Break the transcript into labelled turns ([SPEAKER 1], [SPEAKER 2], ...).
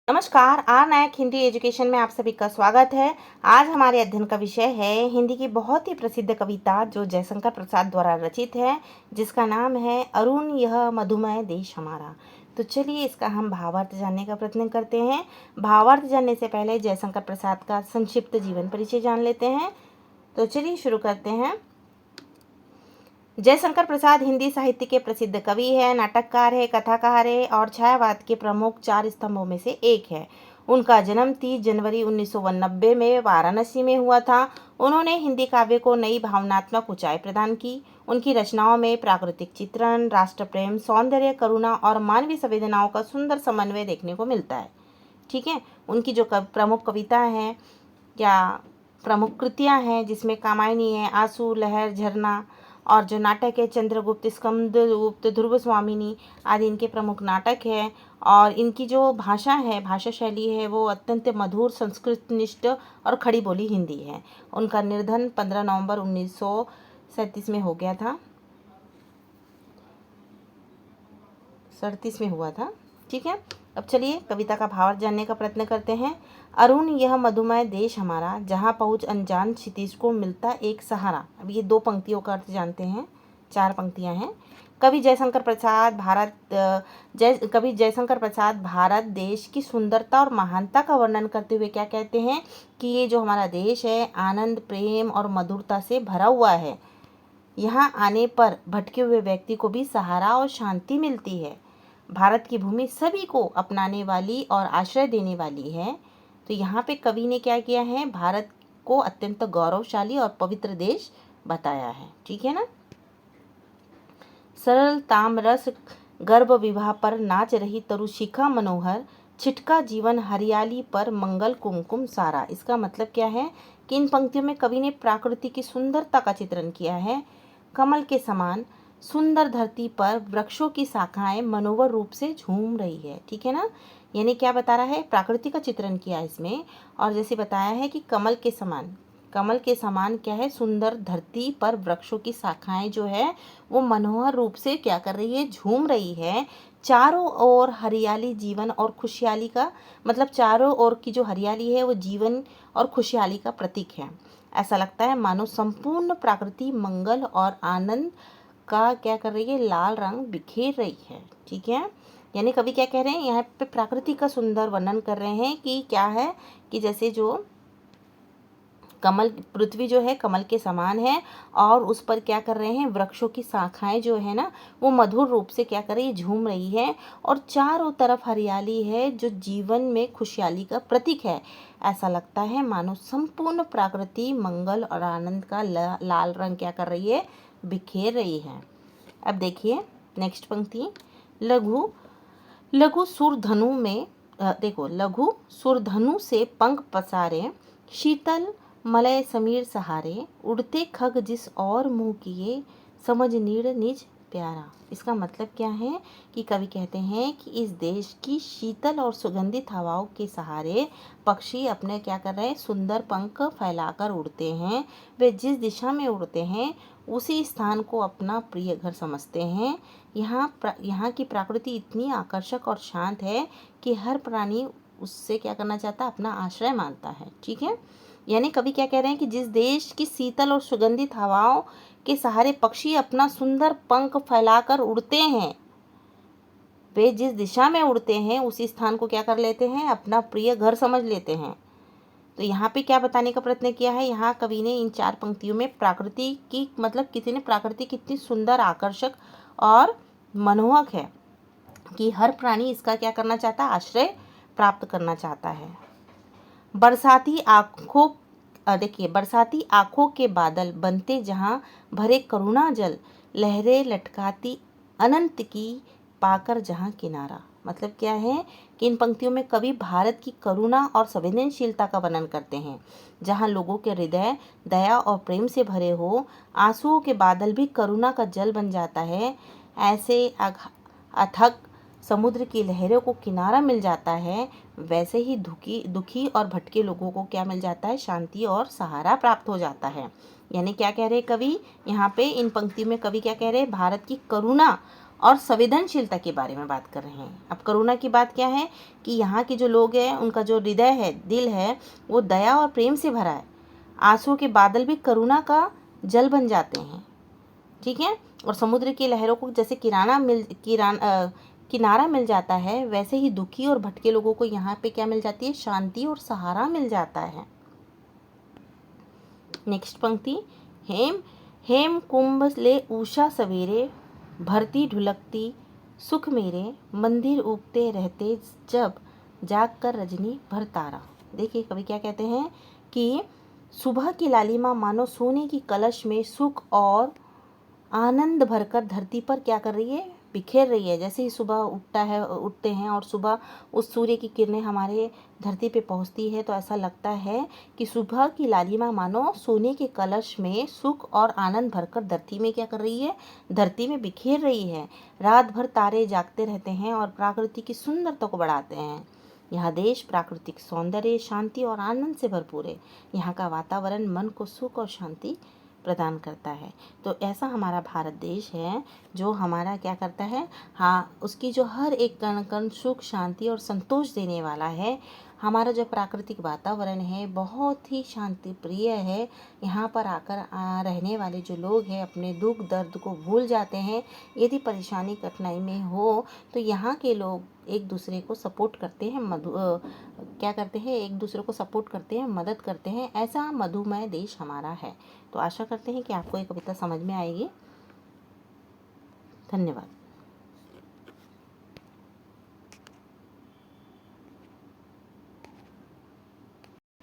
[SPEAKER 1] नमस्कार, are Nayak Hindi education में आप सभी का स्वागत है। आज हमारे अध्ययन का विषय है हिंदी की बहुत ही प्रसिद्ध कविता जो जयशंकर प्रसाद द्वारा रचित है, जिसका नाम है अरुण यह मधुमय देश हमारा। तो चलिए इसका हम भावार्थ जानने का प्रयत्न करते हैं। भावार्थ जानने से पहले जयशंकर प्रसाद का संक्षिप्त जीवन परिचय जान लेते हैं। तो चलिए शुरू करते हैं। जयशंकर प्रसाद हिंदी साहित्य के प्रसिद्ध कवि है, नाटककार है, कथाकार है और छायावाद के प्रमुख 4 स्तंभों में से एक है। उनका जन्म 30 जनवरी 1990 में वाराणसी में हुआ था। उन्होंने हिंदी काव्य को नई भावनात्मक ऊंचाई प्रदान की। उनकी रचनाओं में प्राकृतिक चित्रण, राष्ट्र प्रेम, सौंदर्य, करुणा और मानवीय संवेदनाओं का सुंदर समन्वय देखने को मिलता है। ठीक है, उनकी जो प्रमुख कविता हैं या प्रमुख कृतियाँ हैं, जिसमें कामायनी है, आंसू, लहर, झरना, और जो नाटक है चंद्रगुप्त, स्कंदगुप्त, ध्रुव स्वामिनी आदि इनके प्रमुख नाटक हैं। और इनकी जो भाषा है, भाषा शैली है, वो अत्यंत मधुर, संस्कृतनिष्ठ और खड़ी बोली हिंदी है। उनका निर्धन 15 नवंबर 1937 में हो गया था, 37 में हुआ था। ठीक है, अब चलिए कविता का भावार्थ जानने का प्रयत्न करते हैं। अरुण यह मधुमय देश हमारा, जहाँ पहुँच अनजान क्षितिज को मिलता एक सहारा। अब ये 2 पंक्तियों का अर्थ जानते हैं, 4 पंक्तियाँ हैं। कवि जयशंकर प्रसाद भारत देश की सुंदरता और महानता का वर्णन करते हुए क्या कहते हैं कि ये जो हमारा देश है आनंद, प्रेम और मधुरता से भरा हुआ है। यहाँ आने पर भटके हुए व्यक्ति को भी सहारा और शांति मिलती है। भारत की भूमि सभी को अपनाने वाली और आश्रय देने वाली है। तो यहाँ पे कवि ने क्या किया है, भारत को अत्यंत गौरवशाली और पवित्र देश बताया है। ठीक है ना। सरल तामरस गर्भ विवाह पर नाच रही तरुशिखा मनोहर, छिटका जीवन हरियाली पर मंगल कुमकुम सारा। इसका मतलब क्या है कि इन पंक्तियों में कवि ने प्रकृति की सुंदरता का चित्रण किया है। कमल के समान सुंदर धरती पर वृक्षों की शाखाएं मनोहर रूप से झूम रही है। ठीक है ना, यानी क्या बता रहा है, प्रकृति का चित्रण किया है इसमें। और जैसे बताया है कि कमल के समान क्या है, सुंदर धरती पर वृक्षों की शाखाएं जो है वो मनोहर रूप से क्या कर रही है, झूम रही है। चारों ओर हरियाली जीवन और खुशहाली का मतलब चारों ओर की जो हरियाली है वो जीवन और खुशहाली का प्रतीक है। ऐसा लगता है मानो संपूर्ण प्रकृति मंगल और आनंद का क्या कर रही है, लाल रंग बिखेर रही है। ठीक है, यानी कवि क्या कह रहे हैं, यहाँ पे प्रकृति का सुंदर वर्णन कर रहे हैं कि क्या है कि जैसे जो कमल, पृथ्वी जो है कमल के समान है और उस पर क्या कर रहे हैं, वृक्षों की शाखाएं जो है ना वो मधुर रूप से क्या कर रही है, झूम रही है। और चारों तरफ हरियाली है जो जीवन में खुशहाली का प्रतीक है। ऐसा लगता है मानो संपूर्ण प्रकृति मंगल और आनंद का लाल रंग क्या कर रही है, बिखेर रही है। अब देखिए नेक्स्ट पंक्ति, लघु लघु सुरधनु में देखो, लघु सुरधनु से पंख पसारे, शीतल मलय समीर सहारे, उड़ते खग जिस और मुँह किए, समझ नीड़ निज प्यारा। इसका मतलब क्या है कि कवि कहते हैं कि इस देश की शीतल और सुगंधित हवाओं के सहारे पक्षी अपने क्या कर रहे हैं, सुंदर पंख फैलाकर उड़ते हैं। वे जिस दिशा में उड़ते हैं उसी स्थान को अपना प्रिय घर समझते हैं। यहाँ की प्रकृति इतनी आकर्षक और शांत है कि हर प्राणी उससे क्या करना चाहता है, अपना आश्रय मानता है। ठीक है, यानी कवि क्या कह रहे हैं कि जिस देश की शीतल और सुगंधित हवाओं के सहारे पक्षी अपना सुंदर पंख फैलाकर उड़ते हैं, वे जिस दिशा में उड़ते हैं उसी स्थान को क्या कर लेते हैं, अपना प्रिय घर समझ लेते हैं। तो यहाँ पे क्या बताने का प्रयत्न किया है, यहाँ कवि ने इन 4 पंक्तियों में प्रकृति की मतलब प्रकृति कितनी सुंदर, आकर्षक और मनमोहक है कि हर प्राणी इसका क्या करना चाहता है, आश्रय प्राप्त करना चाहता है। बरसाती आंखों के बादल बनते जहाँ भरे करुणा जल, लहरें लटकाती अनंत की पाकर जहाँ किनारा। मतलब क्या है कि इन पंक्तियों में कवि भारत की करुणा और संवेदनशीलता का वर्णन करते हैं। जहाँ लोगों के हृदय दया और प्रेम से भरे हो, आंसुओं के बादल भी करुणा का जल बन जाता है। ऐसे अथक समुद्र की लहरों को किनारा मिल जाता है, वैसे ही दुखी और भटके लोगों को क्या मिल जाता है, शांति और सहारा प्राप्त हो जाता है। यानी क्या कह रहे हैं कवि यहाँ पे, इन पंक्तियों में कवि क्या कह रहे हैं, भारत की करुणा और संवेदनशीलता के बारे में बात कर रहे हैं। अब करुणा की बात क्या है कि यहाँ के जो लोग हैं उनका जो हृदय है, दिल है, वो दया और प्रेम से भरा है। आंसुओं के बादल भी करुणा का जल बन जाते हैं, ठीक है। और समुद्र की लहरों को जैसे किनारा मिल जाता है, वैसे ही दुखी और भटके लोगों को यहाँ पे क्या मिल जाती है, शांति और सहारा मिल जाता है। नेक्स्ट पंक्ति, हेम हेम कुंभ ले उषा सवेरे, भरती ढुलकती सुख मेरे, मंदिर उगते रहते जब जाग कर रजनी भर तारा। देखिए कवि क्या कहते हैं कि सुबह की लालिमा मानो सोने की कलश में सुख और आनंद भरकर धरती पर क्या कर रही है, बिखेर रही है। जैसे ही सुबह उठते हैं और सुबह उस सूर्य की किरणें हमारे धरती पे पहुंचती है, तो ऐसा लगता है कि सुबह की लालिमा मानो सोने के कलश में सुख और आनंद भरकर धरती में क्या कर रही है, धरती में बिखेर रही है। रात भर तारे जागते रहते हैं और प्रकृति की सुंदरता को बढ़ाते हैं। यह देश प्राकृतिक सौंदर्य, शांति और आनंद से भरपूर है। यहाँ का वातावरण मन को सुख और शांति प्रदान करता है। तो ऐसा हमारा भारत देश है जो हमारा क्या करता है, हाँ, उसकी जो हर एक कण कण सुख, शांति और संतोष देने वाला है। हमारा जो प्राकृतिक वातावरण है बहुत ही शांति प्रिय है। यहाँ पर आकर रहने वाले जो लोग हैं अपने दुख दर्द को भूल जाते हैं। यदि परेशानी कठिनाई में हो तो यहाँ के लोग एक दूसरे को सपोर्ट करते हैं, क्या करते हैं, एक दूसरे को सपोर्ट करते हैं, मदद करते हैं। ऐसा मधुमय देश हमारा है। तो आशा करते हैं कि आपको ये कविता समझ में आएगी। धन्यवाद।